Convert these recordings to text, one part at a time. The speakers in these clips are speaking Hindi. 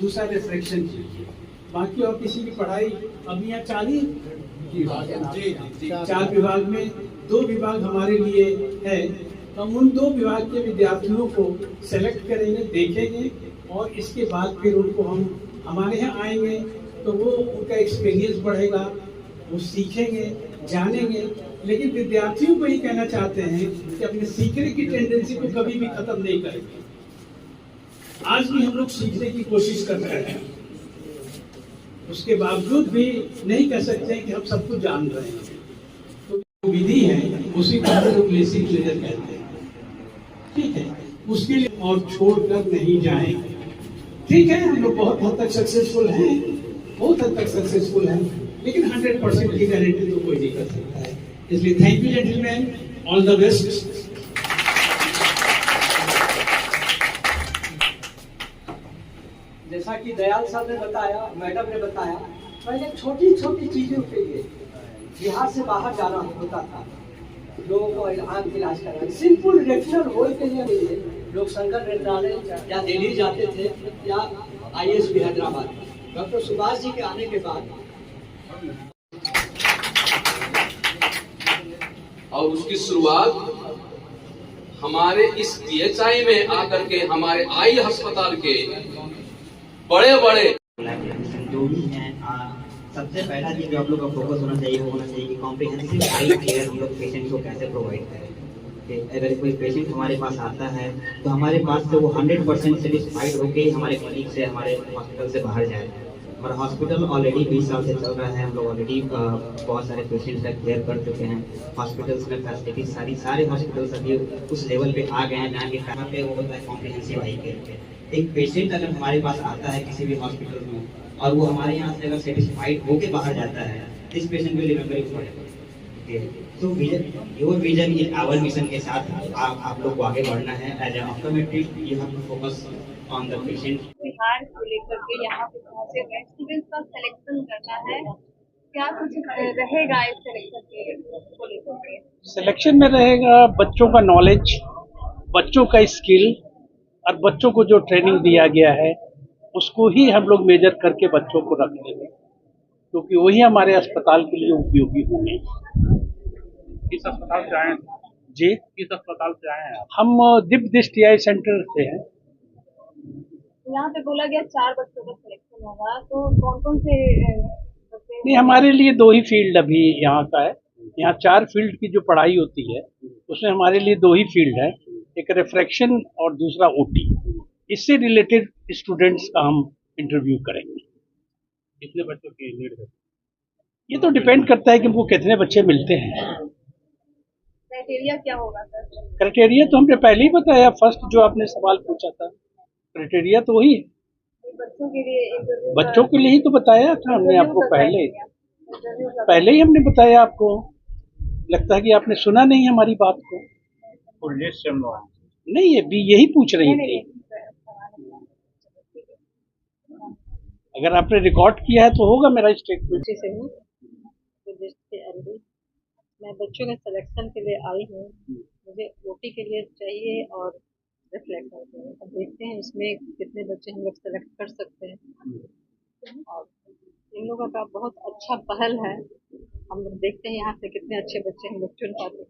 दूसरा रिफ्रैक्शन कीजिए। बाकी और किसी की पढ़ाई अब यहाँ 40 4 विभाग में 2 विभाग हमारे लिए है, तो हम उन 2 विभाग के विद्यार्थियों को सेलेक्ट करेंगे, देखेंगे और इसके बाद फिर उनको हम हमारे यहाँ आएंगे तो वो उनका एक्सपीरियंस बढ़ेगा, वो सीखेंगे, जानेंगे। लेकिन विद्यार्थियों को ये कहना चाहते हैं कि अपने सीखने की टेंडेंसी को कभी भी खत्म नहीं करेंगे। आज भी हम लोग सीखने की कोशिश कर रहे हैं, उसके बावजूद भी नहीं कह सकते कि हम सब कुछ जान रहे हैं। तो विधि है उसी को हम लोग बेसिक लेजर कहते हैं, ठीक है। उसके लिए और छोड़कर नहीं जाएंगे, ठीक है। हम लोग बहुत हद तक सक्सेसफुल हैं, बहुत हद तक सक्सेसफुल हैं, लेकिन 100% की गारंटी तो कोई नहीं कर सकता है। इसलिए thank you gentleman, all the best. जैसा कि दयाल साहब ने बताया, मैडम ने बताया, पहले छोटी छोटी चीजों के लिए बिहार से बाहर जाना होता था, लोगों को आंख की इलाज कराना। सिंपल रेफरल होल के लिए लोग शंकर नेत्रालय या दिल्ली जाते थे या IAS भी हैदराबाद। डॉक्टर सुभाष जी के आने के बाद और उसकी शुरुआत हमारे इस PHI में आकर के हमारे आई अस्पताल के बड़े बड़े जो भी हैं, सबसे पहला चीज जो आप लोग का फोकस होना चाहिए वो होना चाहिए कि कॉम्प्रिहेंसिव आई केयर हम लोग पेशेंट को कैसे प्रोवाइड करें। कि अगर कोई पेशेंट हमारे पास आता है तो हमारे पास से वो 100% सेटिस्फाइड होकर हमारे क्लिनिक से, हमारे हॉस्पिटल से बाहर जाए। हमारा हॉस्पिटल ऑलरेडी 20 साल से चल रहा है, हम लोग ऑलरेडी बहुत सारे पेशेंट्स का केयर कर चुके हैं। हॉस्पिटल्स में फैसिलिटी सारे हॉस्पिटल्स अभी उस लेवल पे आ गए हैं जहाँ के कहाँ पे वो होता है कॉम्प्रिहेंसिव आई केयर। एक पेशेंट अगर हमारे पास आता है किसी भी हॉस्पिटल में और वो हमारे यहाँ से अगर सेटिस्फाइड होके बाहर जाता है, this patient will remember it forever. तो your vision in our mission के साथ आप लोग को आगे बढ़ना है। As an optometrist you have to focus on the patient. Bihar को लेकर के यहाँ पे पहुंचे हुए स्टूडेंट्स का सिलेक्शन करना है, क्या कुछ रहेगा इस सिलेक्शन को लेकर के? सिलेक्शन में रहेगा बच्चों का नॉलेज, बच्चों का स्किल और बच्चों को जो ट्रेनिंग दिया गया है उसको ही हम लोग मेजर करके बच्चों को रखेंगे, क्योंकि वही हमारे अस्पताल के लिए उपयोगी होंगे। किस अस्पताल से आए हैं जी, किस अस्पताल से आए हैं आप? हम दीप दृष्टि आई सेंटर से हैं। यहाँ पे बोला गया 4 बच्चों का सिलेक्शन होगा, तो कौन कौन से बच्चे? नहीं, हमारे लिए 2 ही फील्ड अभी यहाँ का है। यहाँ 4 फील्ड की जो पढ़ाई होती है उसमें हमारे लिए 2 ही फील्ड है, एक रिफ्रैक्शन और दूसरा OT। इससे रिलेटेड स्टूडेंट्स का हम इंटरव्यू करेंगे। कितने बच्चों की नीड है? ये तो डिपेंड करता है कि हमको कितने बच्चे मिलते हैं। क्राइटेरिया क्या होगा सर? क्राइटेरिया तो हमने पहले ही बताया, फर्स्ट जो आपने सवाल पूछा था, क्राइटेरिया तो वही है। बच्चों के लिए इंटरव्यू, बच्चों के लिए ही तो बताया था हमने आपको पहले ही हमने बताया आपको। लगता है कि आपने सुना नहीं हमारी बात को। फुल लिस्ट से हम लोग आए। नहीं, अभी यही पूछ रही थी। अगर आपने रिकॉर्ड किया है तो होगा मेरा स्टेटमेंट। से हूँ मैं बच्चों के सिलेक्शन के लिए आई हूँ। मुझे OT के लिए चाहिए और रिफ्लेक्टर के लिए। अब देखते हैं इसमें कितने बच्चे हम लोग सेलेक्ट कर सकते हैं। और इन लोगों का बहुत अच्छा पहल है, हम लोग देखते हैं यहाँ से कितने अच्छे बच्चे हम लोग चुन पाते हैं।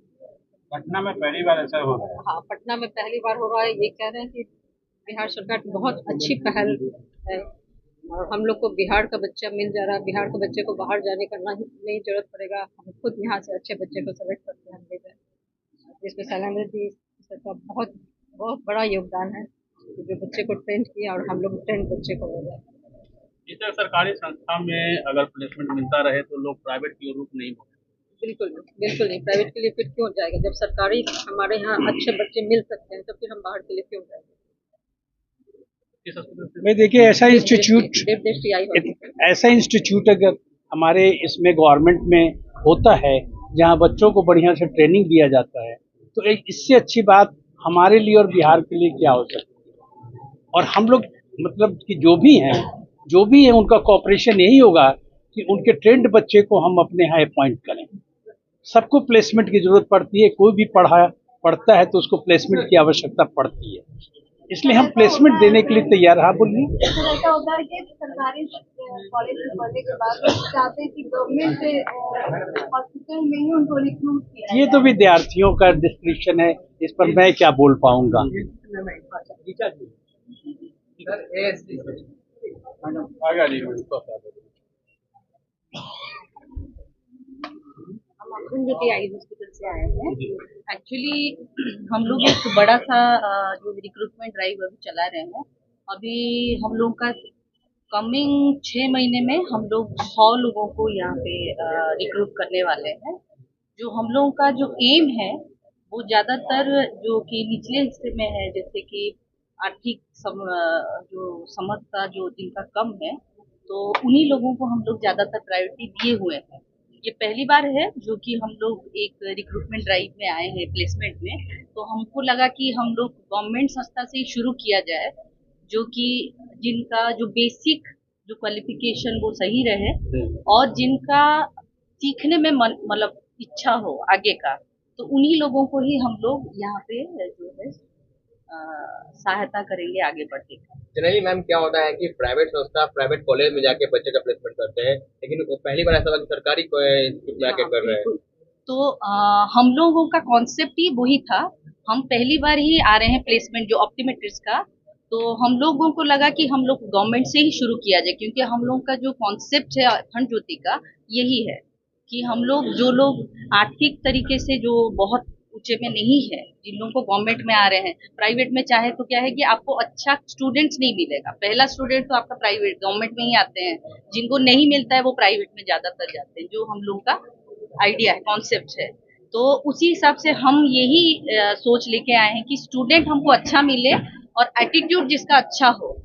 पटना में पहली बार ऐसा हो रहा है? हाँ, पटना में पहली बार हो रहा है। ये कह रहे हैं कि बिहार सरकार की बहुत अच्छी पहल है और हम लोग को बिहार का बच्चा मिल जा रहा है। बिहार के बच्चे को बाहर जाने का नहीं जरूरत पड़ेगा, हम खुद यहाँ से अच्छे बच्चे को सेलेक्ट करके हम ले जाए, जिसमें शैलेंद्र जी का बहुत बहुत बड़ा योगदान है कि जो बच्चे को ट्रेंड किया और हम लोग ट्रेंड बच्चे को ले जाए। इस तरह सरकारी संस्था में अगर प्लेसमेंट मिलता रहे तो लोग प्राइवेट की ओर रुख नहीं हो। बिल्कुल नहीं, प्राइवेट के लिए फिर क्यों जाएगा? जब सरकारी हमारे यहाँ अच्छे बच्चे मिल सकते हैं तो फिर हम बाहर के लिए क्यों जाएंगे? मैं देखिए, ऐसा इंस्टीट्यूट अगर हमारे इसमें गवर्नमेंट में होता है जहाँ बच्चों को बढ़िया से ट्रेनिंग दिया जाता है, तो एक इससे अच्छी बात हमारे लिए और बिहार के लिए क्या हो सकती है। और हम लोग मतलब कि जो भी हैं उनका कॉपरेशन यही होगा कि उनके ट्रेंड बच्चे को हम अपने यहाँ अपॉइंट करें। सबको प्लेसमेंट की जरूरत पड़ती है, कोई भी पढ़ता है तो उसको प्लेसमेंट की आवश्यकता पड़ती है। इसलिए हम प्लेसमेंट देने के लिए तैयार। हाँ बोलिए। सर ऐसा होता है कि सरकारी कॉलेज में पढ़ने के बाद वो चाहते हैं कि गवर्नमेंट हॉस्पिटल में ही उनको रिक्रूट किया ये तो विद्यार्थियों का डिस्क्रिप्शन है, इस पर मैं क्या बोल पाऊंगा। हम जो आई हॉस्पिटल से आए हैं। एक्चुअली हम लोग एक बड़ा सा जो रिक्रूटमेंट ड्राइव अभी चला रहे हैं। अभी हम लोग का कमिंग 6 महीने में हम लोग 100 लोगों को यहाँ पे रिक्रूट करने वाले हैं। जो हम लोगों का जो एम है वो ज़्यादातर जो कि निचले हिस्से में है, जैसे कि आर्थिक जो समर्थता जो जिनका कम है, तो उन्हीं लोगों को हम लोग ज़्यादातर प्रायोरिटी दिए हुए हैं। ये पहली बार है जो कि हम लोग एक रिक्रूटमेंट ड्राइव में आए हैं प्लेसमेंट में, तो हमको लगा कि हम लोग गवर्नमेंट संस्था से ही शुरू किया जाए, जो कि जिनका जो बेसिक जो क्वालिफिकेशन वो सही रहे और जिनका सीखने में मतलब इच्छा हो आगे का, तो उन्हीं लोगों को ही हम लोग यहाँ पे जो है सहायता करेंगे आगे बढ़ने का। जनरली मैम क्या होता है कि प्राइवेट संस्था प्राइवेट कॉलेज में जाके बच्चे का प्लेसमेंट करते हैं, लेकिन पहली बार ऐसा हुआ कि सरकारी इंस्टीट्यूट में जाके कर रहे हैं। तो हम लोगों का कॉन्सेप्ट ही वही था। हम पहली बार ही आ रहे हैं प्लेसमेंट जो ऑप्टोमेट्रिस्ट का, तो हम लोगों को लगा कि हम लोग गवर्नमेंट से ही शुरू किया जाए, क्योंकि हम लोग का जो कॉन्सेप्ट है अखंड ज्योति का यही है कि हम लोग जो लोग आर्थिक तरीके से जो बहुत ऊंचे में नहीं है, जिन लोगों को गवर्नमेंट में आ रहे हैं, प्राइवेट में चाहे तो क्या है कि आपको अच्छा स्टूडेंट्स नहीं मिलेगा। पहला स्टूडेंट तो आपका प्राइवेट गवर्नमेंट में ही आते हैं, जिनको नहीं मिलता है वो प्राइवेट में ज्यादातर जाते हैं, जो हम लोग का आइडिया है, कॉन्सेप्ट है। तो उसी हिसाब से हम यही सोच लेके आए हैं कि स्टूडेंट हमको अच्छा मिले और एटीट्यूड जिसका अच्छा हो,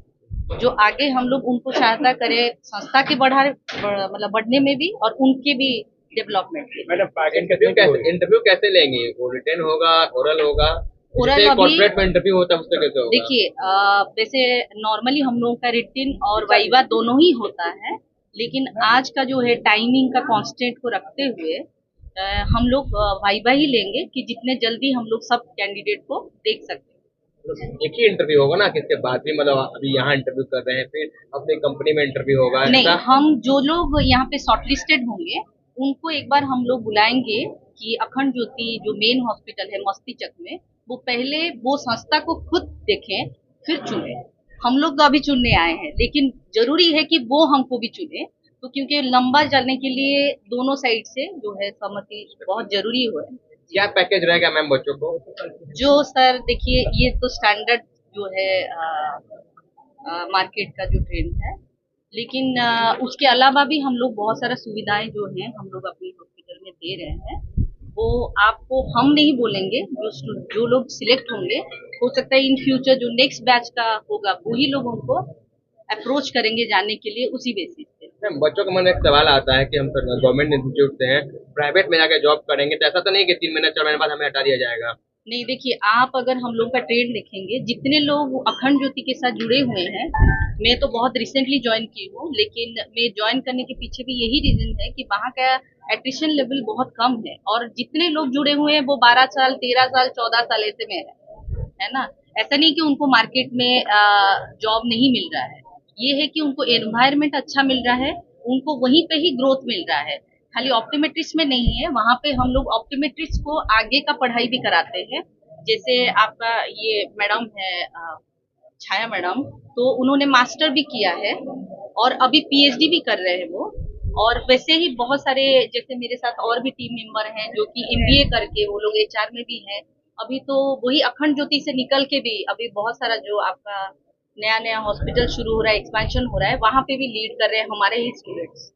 जो आगे हम लोग उनको सहायता करें संस्था के मतलब बढ़ने में भी और उनके भी डेवलपमेंट के। मैडम इंटरव्यू कैसे लेंगे? वो रिटर्न होगा, ओरल होगा? ओरल कॉर्पोरेट में इंटरव्यू होता है उससे कैसे होगा? देखिए वैसे नॉर्मली हम लोगों का रिटन और वाइवा दोनों ही होता है, लेकिन आज का जो है टाइमिंग का कांस्टेंट को रखते हुए हम लोग वाइवा ही लेंगे कि जितने जल्दी हम लोग सब कैंडिडेट को देख सकते हैं। एक ही इंटरव्यू होगा ना, किसके बाद भी मतलब अभी यहाँ इंटरव्यू कर रहे हैं फिर अपनी कंपनी में इंटरव्यू होगा? नहीं, हम जो लोग यहाँ पे शॉर्टलिस्टेड होंगे उनको एक बार हम लोग बुलाएंगे कि अखंड ज्योति जो मेन हॉस्पिटल है मस्तीचक में, वो पहले वो संस्था को खुद देखें फिर चुने। हम लोग तो अभी चुनने आए हैं, लेकिन जरूरी है कि वो हमको भी चुने, तो क्योंकि लंबा चलने के लिए दोनों साइड से जो है सहमति बहुत जरूरी है। क्या पैकेज रहेगा मैम बच्चों को? जो सर देखिए, ये तो स्टैंडर्ड जो है मार्केट का जो ट्रेंड है, लेकिन उसके अलावा भी हम लोग बहुत सारा सुविधाएं जो हैं हम लोग अपनी हॉस्पिटल में दे रहे हैं। वो आपको हम नहीं बोलेंगे, जो लोग सिलेक्ट होंगे, हो सकता है इन फ्यूचर जो नेक्स्ट बैच का होगा वही लोग उनको अप्रोच करेंगे जानने के लिए उसी बेसिस पे। बच्चों के मन में एक सवाल आता है कि हम गवर्नमेंट इंस्टीट्यूट से हैं, प्राइवेट में जाकर जॉब करेंगे तो ऐसा तो नहीं कि 3 महीने 4 महीने बाद हमें हटा दिया जाएगा? नहीं, देखिए आप अगर हम लोग का ट्रेड देखेंगे, जितने लोग अखंड ज्योति के साथ जुड़े हुए हैं, मैं तो बहुत रिसेंटली ज्वाइन की हूँ, लेकिन मैं ज्वाइन करने के पीछे भी यही रीजन है कि वहाँ का एट्रिशन लेवल बहुत कम है और जितने लोग जुड़े हुए हैं वो 12 साल 13 साल 14 साल ऐसे में है ना। ऐसा नहीं कि उनको मार्केट में जॉब नहीं मिल रहा है, ये है कि उनको एनवायरमेंट अच्छा मिल रहा है, उनको वहीं पे ही ग्रोथ मिल रहा है। खाली ऑप्टोमेट्रिस्ट में नहीं है, वहाँ पे हम लोग ऑप्टोमेट्रिस्ट को आगे का पढ़ाई भी कराते हैं। जैसे आपका ये मैडम है छाया मैडम, तो उन्होंने मास्टर भी किया है और अभी पीएचडी भी कर रहे हैं वो। और वैसे ही बहुत सारे जैसे मेरे साथ और भी टीम मेंबर हैं जो कि एमबीए करके वो लोग एचआर में भी हैं। अभी तो वही अखंड ज्योति से निकल के भी अभी बहुत सारा जो आपका नया नया हॉस्पिटल शुरू हो रहा है, एक्सपेंशन हो रहा है, वहाँ पे भी लीड कर रहे हैं हमारे ही स्टूडेंट्स।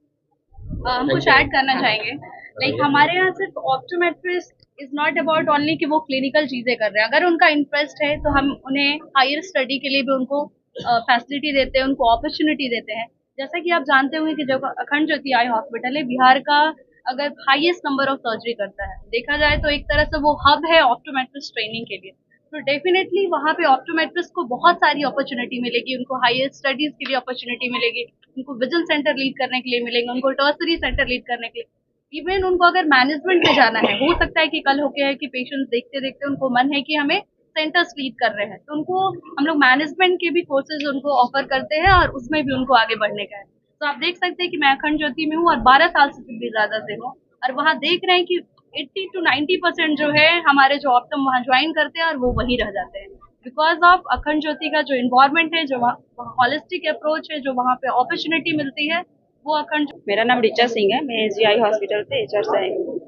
हम कुछ ऐड करना चाहेंगे, लाइक हमारे यहाँ सिर्फ optometrist is not about only कि वो क्लिनिकल चीजें कर रहे हैं। अगर उनका इंटरेस्ट है तो हम उन्हें हायर स्टडी के लिए भी उनको फैसिलिटी देते हैं, उनको अपॉर्चुनिटी देते हैं। जैसा कि आप जानते होंगे कि जो अखंड ज्योति आई हॉस्पिटल है बिहार का अगर हाईएस्ट नंबर ऑफ सर्जरी करता है, देखा जाए तो एक तरह से वो हब है ऑप्टोमेट्रिस्ट ट्रेनिंग के लिए। तो डेफिनेटली वहाँ पे ऑप्टोमेट्रिस्ट को बहुत सारी अपॉर्चुनिटी मिलेगी, उनको हायर स्टडीज के लिए अपॉर्चुनिटी मिलेगी, उनको विजन सेंटर लीड करने के लिए मिलेंगे, उनको टर्सरी सेंटर लीड करने के लिए। इवन उनको अगर मैनेजमेंट में जाना है, हो सकता है कि कल होके है कि पेशेंट्स देखते देखते उनको मन है कि हमें सेंटर्स लीड कर रहे हैं, तो उनको हम लोग मैनेजमेंट के भी कोर्सेज उनको ऑफर करते हैं और उसमें भी उनको आगे बढ़ने का है। तो आप देख सकते हैं कि मैं अखंड ज्योति में हूँ और 12 साल से भी ज़्यादा से हूँ, और वहाँ देख रहे हैं कि 80 to 90% जो है हमारे जो ऑप्टम वहाँ ज्वाइन करते हैं और वो वहीं रह जाते हैं, बिकॉज ऑफ अखंड ज्योति का जो इन्वायरमेंट है, जो वहाँ हॉलिस्टिक अप्रोच है, जो वहाँ पे अपॉर्चुनिटी मिलती है, वो अखंड। मेरा नाम रिचा सिंह है, मैं SGI हॉस्पिटल से HR से आई हूँ।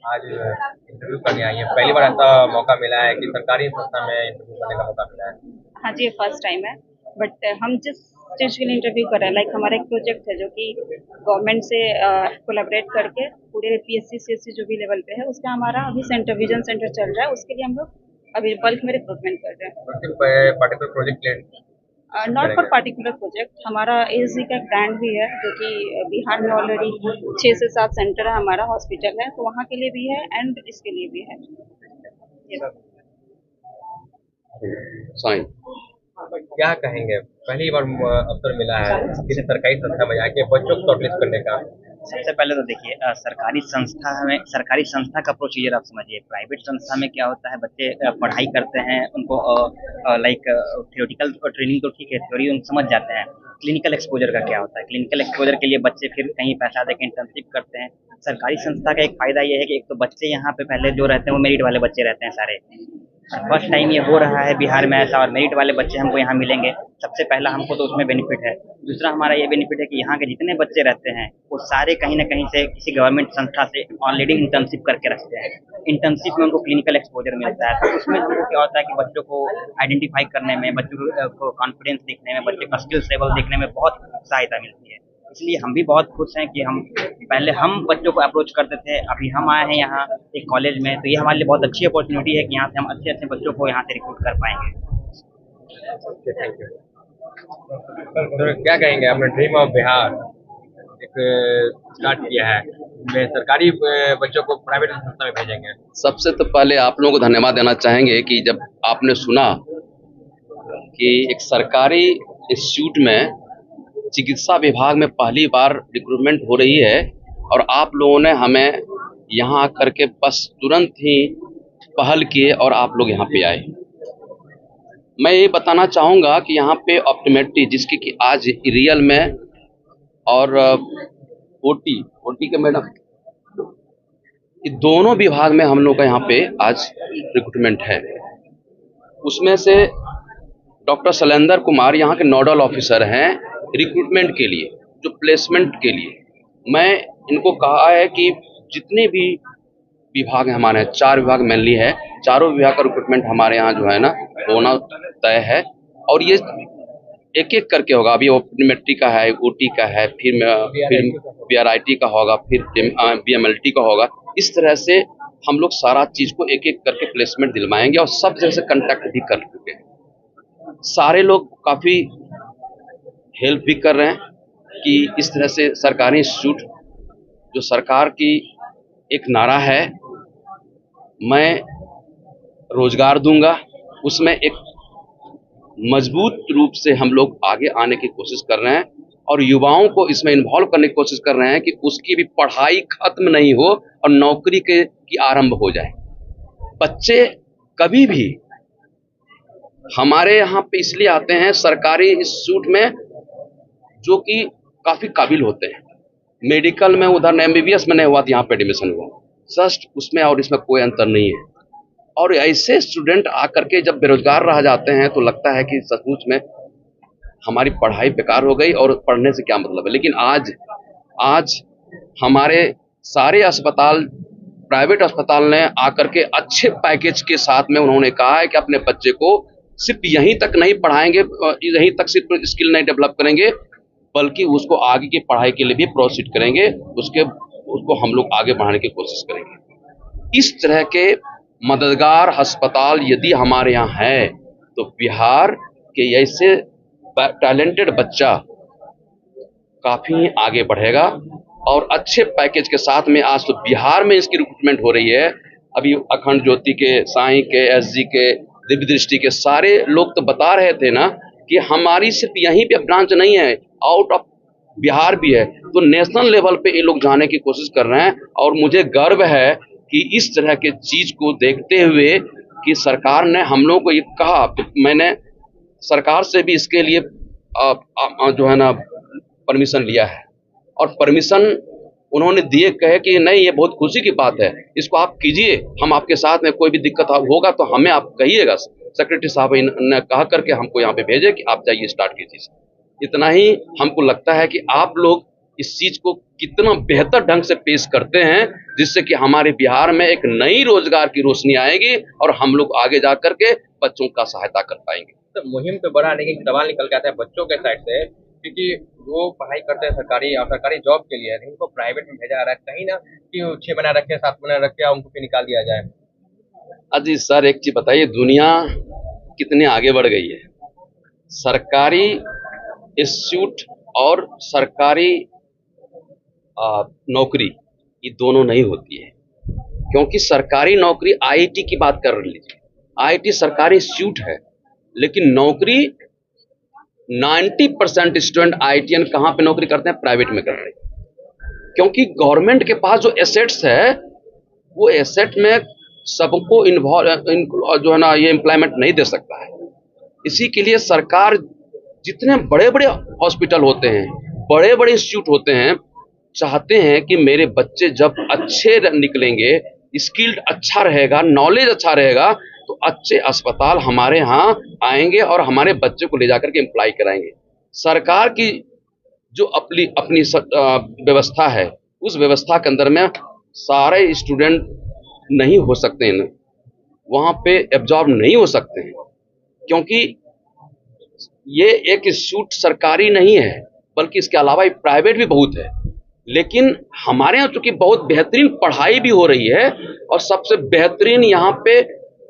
आज इंटरव्यू करने आई है, पहली बार ऐसा मौका मिला है कि सरकारी संस्था में इंटरव्यू करने का मौका मिला है? हाँ जी, ये फर्स्ट टाइम है, बट हम जिस चीज़ के लिए इंटरव्यू कर रहे हैं, लाइक हमारा एक प्रोजेक्ट है जो कि गवर्नमेंट से कोलैबोरेट करके पूरे PSC CSC जो भी लेवल पे है उसका हमारा अभी विजन सेंटर चल रहा है, उसके लिए हम लोग अभी बल्क में रिक्रूटमेंट कर रहे हैं। Particular project not for particular project, हमारा ASG का एक ब्रांड भी है जो कि बिहार में ऑलरेडी 6 से 7 सेंटर है, हमारा हॉस्पिटल है, तो वहाँ के लिए भी है एंड इसके लिए भी है। साइन क्या कहेंगे, पहली बार अवसर मिला है किसी सरकारी संस्था में जाके बच्चों को शॉर्टलिस्ट करने का? सबसे पहले तो देखिए, सरकारी संस्था का प्रोसीजर आप समझिए। प्राइवेट संस्था में क्या होता है, बच्चे पढ़ाई करते हैं, उनको लाइक थियोरिटिकल ट्रेनिंग तो ठीक है, थ्योरी उन समझ जाते हैं। क्लिनिकल एक्सपोजर का क्या होता है, क्लिनिकल एक्सपोजर के लिए बच्चे फिर कहीं पैसा देकर इंटर्नशिप करते हैं। सरकारी संस्था का एक फ़ायदा ये है कि एक तो बच्चे यहाँ पे पहले जो रहते हैं वो मेरिट वाले बच्चे रहते हैं सारे। फर्स्ट टाइम ये हो रहा है बिहार में ऐसा, और मेरिट वाले बच्चे हमको यहाँ मिलेंगे, सबसे पहला हमको तो उसमें बेनिफिट है। दूसरा हमारा ये बेनिफिट है कि यहाँ के जितने बच्चे रहते हैं वो सारे कहीं ना कहीं से किसी गवर्नमेंट संस्था से ऑलरेडी इंटर्नशिप करके रखते हैं। इंटर्नशिप में उनको क्लिनिकल एक्सपोजर मिलता है, तो उसमें हमको क्या होता है कि बच्चों को आइडेंटिफाई करने में, बच्चों को कॉन्फिडेंस दिखने में, बच्चों का स्किल्स लेवल देखने में बहुत सहायता मिलती है। इसलिए हम भी बहुत खुश हैं कि पहले हम बच्चों को अप्रोच करते थे, अभी हम आए हैं यहाँ एक कॉलेज में, तो ये हमारे लिए बहुत अच्छी अपॉर्चुनिटी है कि यहाँ से हम अच्छे अच्छे बच्चों को यहाँ से रिक्रूट कर पाएंगे। Thank you. तो क्या कहेंगे, अपने ड्रीम ऑफ बिहार एक स्टार्ट किया है, मैं सरकारी बच्चों को प्राइवेट संस्था में भेजेंगे। सबसे तो पहले आप लोगों को धन्यवाद देना चाहेंगे कि जब आपने सुना कि एक सरकारी इंस्टीट्यूट में चिकित्सा विभाग में पहली बार रिक्रूटमेंट हो रही है, और आप लोगों ने हमें यहाँ आकर के बस तुरंत ही पहल किए और आप लोग यहाँ पे आए। मैं ये बताना चाहूँगा कि यहाँ पे ऑप्टोमेट्री, जिसकी कि आज रियल में और ओटी के मैडम, ये दोनों विभाग में हम लोग का यहाँ पे आज रिक्रूटमेंट है। उसमें से डॉक्टर शैलेंद्र कुमार यहाँ के नोडल ऑफिसर हैं रिक्रूटमेंट के लिए, जो प्लेसमेंट के लिए। मैं इनको कहा है कि जितने भी विभाग हैं हमारे, 4 विभाग मेनली है, चारों विभाग का रिक्रूटमेंट हमारे यहाँ जो है ना होना तय है, और ये एक एक करके होगा। अभी ऑप्टोमेट्री का है, ओटी का है, फिर BRIT का होगा, फिर BMLT का होगा। इस तरह से हम लोग सारा चीज़ को एक एक करके प्लेसमेंट दिलवाएंगे, और सब जगह से कंटेक्ट भी कर चुके हैं। सारे लोग काफ़ी हेल्प भी कर रहे हैं कि इस तरह से सरकारी इंस्टीट्यूट, जो सरकार की एक नारा है, मैं रोजगार दूंगा, उसमें एक मजबूत रूप से हम लोग आगे आने की कोशिश कर रहे हैं, और युवाओं को इसमें इन्वॉल्व करने की कोशिश कर रहे हैं कि उसकी भी पढ़ाई खत्म नहीं हो और नौकरी की आरंभ हो जाए। बच्चे कभी भी हमारे यहाँ पे इसलिए आते हैं सरकारी इंस्टीट्यूट में, जो कि काफ़ी काबिल होते हैं। मेडिकल में उधर MBBS में नहीं हुआ तो यहाँ पे एडमिशन हुआ, जस्ट उसमें और इसमें कोई अंतर नहीं है। और ऐसे स्टूडेंट आकर के जब बेरोजगार रह जाते हैं तो लगता है कि सचमुच में हमारी पढ़ाई बेकार हो गई और पढ़ने से क्या मतलब है। लेकिन आज हमारे सारे अस्पताल, प्राइवेट अस्पताल ने आकर के अच्छे पैकेज के साथ में उन्होंने कहा है कि अपने बच्चे को सिर्फ यहीं तक नहीं पढ़ाएंगे, यहीं तक सिर्फ स्किल नहीं डेवलप करेंगे, बल्कि उसको आगे की पढ़ाई के लिए भी प्रोसीड करेंगे, उसको हम लोग आगे बढ़ाने की कोशिश करेंगे। इस तरह के मददगार अस्पताल यदि हमारे यहाँ है तो बिहार के ऐसे टैलेंटेड बच्चा काफ़ी आगे बढ़ेगा, और अच्छे पैकेज के साथ में आज तो बिहार में इसकी रिक्रूटमेंट हो रही है। अभी अखंड ज्योति के, साई के, SG के, दिव्य दृष्टि के सारे लोग तो बता रहे थे ना कि हमारी सिर्फ यहीं पे ब्रांच नहीं है, आउट ऑफ बिहार भी है, तो नेशनल लेवल पे ये लोग जाने की कोशिश कर रहे हैं। और मुझे गर्व है कि इस तरह के चीज़ को देखते हुए कि सरकार ने हम लोगों को ये कहा, तो मैंने सरकार से भी इसके लिए जो है ना परमिशन लिया है, और परमिशन उन्होंने दिए, कहे कि नहीं ये बहुत खुशी की बात है, इसको आप कीजिए, हम आपके साथ में, कोई भी दिक्कत होगा तो हमें आप कहिएगा। सेक्रेटरी साहब ने कहा करके हमको यहाँ पे भेजे कि आप जाइए स्टार्ट कीजिए। इतना ही हमको लगता है कि आप लोग इस चीज को कितना बेहतर ढंग से पेश करते हैं, जिससे कि हमारे बिहार में एक नई रोजगार की रोशनी आएगी और हम लोग आगे जा करके बच्चों का सहायता कर पाएंगे। तो मुहिम पे बड़ा लेकिन सवाल निकल के आता है बच्चों के साइड से, क्योंकि वो पढ़ाई करते हैं सरकारी जॉब के लिए, लेकिन उनको प्राइवेट में भेजा जा रहा है। कहीं ना कि 6 महीना रखे, 7 महीना रखे, उनको फिर निकाल दिया जाए। अजी सर, एक चीज बताइए, दुनिया कितने आगे बढ़ गई है। सरकारी इंस्टीट्यूट और सरकारी नौकरी ये दोनों नहीं होती है, क्योंकि सरकारी नौकरी आईआईटी की बात कर लीजिए, आईआईटी सरकारी इंस्टीट्यूट है, लेकिन नौकरी 90% स्टूडेंट आईआईटीएन कहाँ पे नौकरी करते हैं? प्राइवेट में करते हैं, क्योंकि गवर्नमेंट के पास जो एसेट्स है वो एसेट में सबको इन्वॉल्व जो है ना ये एम्प्लॉयमेंट नहीं दे सकता है। इसी के लिए सरकार जितने बड़े बड़े हॉस्पिटल होते हैं, बड़े बड़े इंस्टीट्यूट होते हैं, चाहते हैं कि मेरे बच्चे जब अच्छे निकलेंगे, स्किल्ड अच्छा रहेगा, नॉलेज अच्छा रहेगा, तो अच्छे अस्पताल हमारे यहाँ आएंगे और हमारे बच्चे को ले जाकर के एम्प्लॉय कराएंगे। सरकार की जो अपनी व्यवस्था है, उस व्यवस्था के अंदर में सारे स्टूडेंट नहीं हो सकते हैं, वहाँ पे एब्जॉर्ब नहीं हो सकते हैं, क्योंकि ये एक इंस्टीट्यूट सरकारी नहीं है, बल्कि इसके अलावा प्राइवेट भी बहुत है। लेकिन हमारे यहाँ चूंकि बहुत बेहतरीन पढ़ाई भी हो रही है और सबसे बेहतरीन यहाँ पे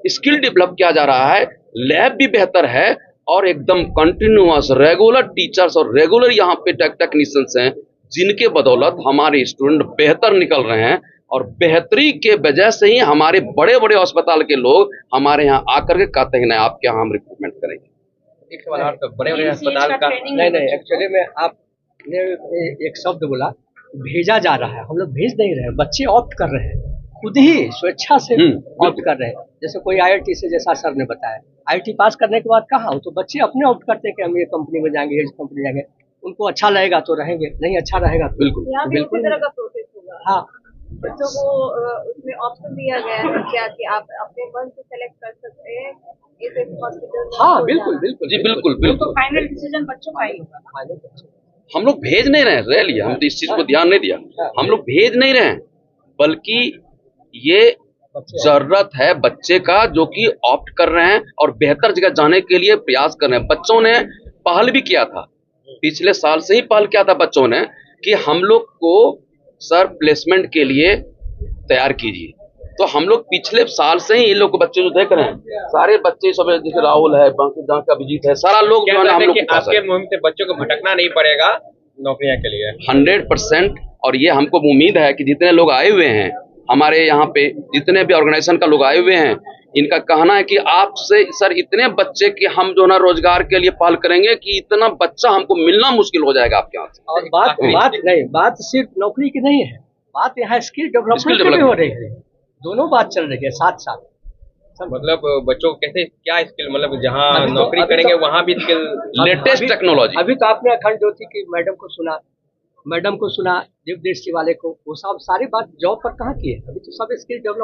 स्किल डेवलप किया जा रहा है, लैब भी बेहतर है और एकदम कंटिन्यूअस रेगुलर टीचर्स और रेगुलर यहाँ पे टेक्नीशियंस हैं, जिनके बदौलत हमारे स्टूडेंट बेहतर निकल रहे हैं। और बेहतरी के वजह से ही हमारे बड़े बड़े अस्पताल के लोग हमारे यहाँ आकर के कहते हैं नहीं आपके यहाँ हम रिक्रूटमेंट करेंगे। एक सवाल और, तो बड़े बड़े अस्पताल का नहीं, एक्चुअली में आपने एक शब्द बोला, भेजा जा रहा है। हम लोग भेज नहीं रहे, बच्चे ऑप्ट कर रहे हैं, खुद ही स्वेच्छा से ऑप्ट कर रहे हैं। जैसे कोई आईआईटी से, जैसा सर ने बताया, आईआईटी पास करने के बाद कहा, तो बच्चे अपने ऑप्ट करते हैं कि हम ये कंपनी में जाएंगे, ये कंपनी जाएंगे, उनको अच्छा लगेगा तो रहेंगे, नहीं अच्छा रहेगा तो बिल्कुल तरह का प्रोसेस होगा। हाँ, बच्चों को उसमें ऑप्शन दिया गया है क्या कि आप अपने मन से सेलेक्ट कर सकते हैं इस हॉस्पिटल। हाँ बिल्कुल बिल्कुल जी बिल्कुल बिल्कुल, फाइनल डिसीजन बच्चों का ही होगा। हम लोग भेज नहीं रहे हैं, रह लिया, हम तो इस चीज को ध्यान नहीं दिया, हम लोग भेज नहीं रहे हैं, बल्कि ये जरूरत है बच्चे का जो कि ऑप्ट कर रहे हैं और बेहतर जगह जाने के लिए प्रयास कर रहे हैं। बच्चों ने पहल भी किया था, पिछले साल से ही पहल किया था बच्चों ने कि हम लोग को सर प्लेसमेंट के लिए तैयार कीजिए। तो हम लोग पिछले साल से ही इन लोग को बच्चे जो देख रहे हैं, सारे बच्चे सब, जैसे राहुल है, बाकी जहाँ का अभिजीत है, सारा लोग जो है हम लोग आपके मुहिम से बच्चों को भटकना नहीं पड़ेगा नौकरियां के लिए 100%। और ये हमको उम्मीद है कि जितने लोग आए हुए हैं हमारे यहाँ पे, जितने भी ऑर्गेनाइजेशन का लोग आए हुए हैं, इनका कहना है कि आपसे सर इतने बच्चे कि हम जो ना रोजगार के लिए पहल करेंगे कि इतना बच्चा हमको मिलना मुश्किल हो जाएगा आपके यहाँ से। और बात सिर्फ नौकरी की नहीं है, बात यहाँ स्किल डेवलपमेंट की भी हो रही है, दोनों बात चल रही है साथ साथ। मतलब बच्चों को कैसे क्या स्किल, मतलब जहाँ नौकरी करेंगे वहाँ भी स्किल, लेटेस्ट टेक्नोलॉजी। अभी तो आपने अखंड ज्योति की मैडम को सुना, दीप दृष्टि वाले को, वो सब सारी बात जॉब पर कहाँ की है, अभी तो सब स्किल डेवलप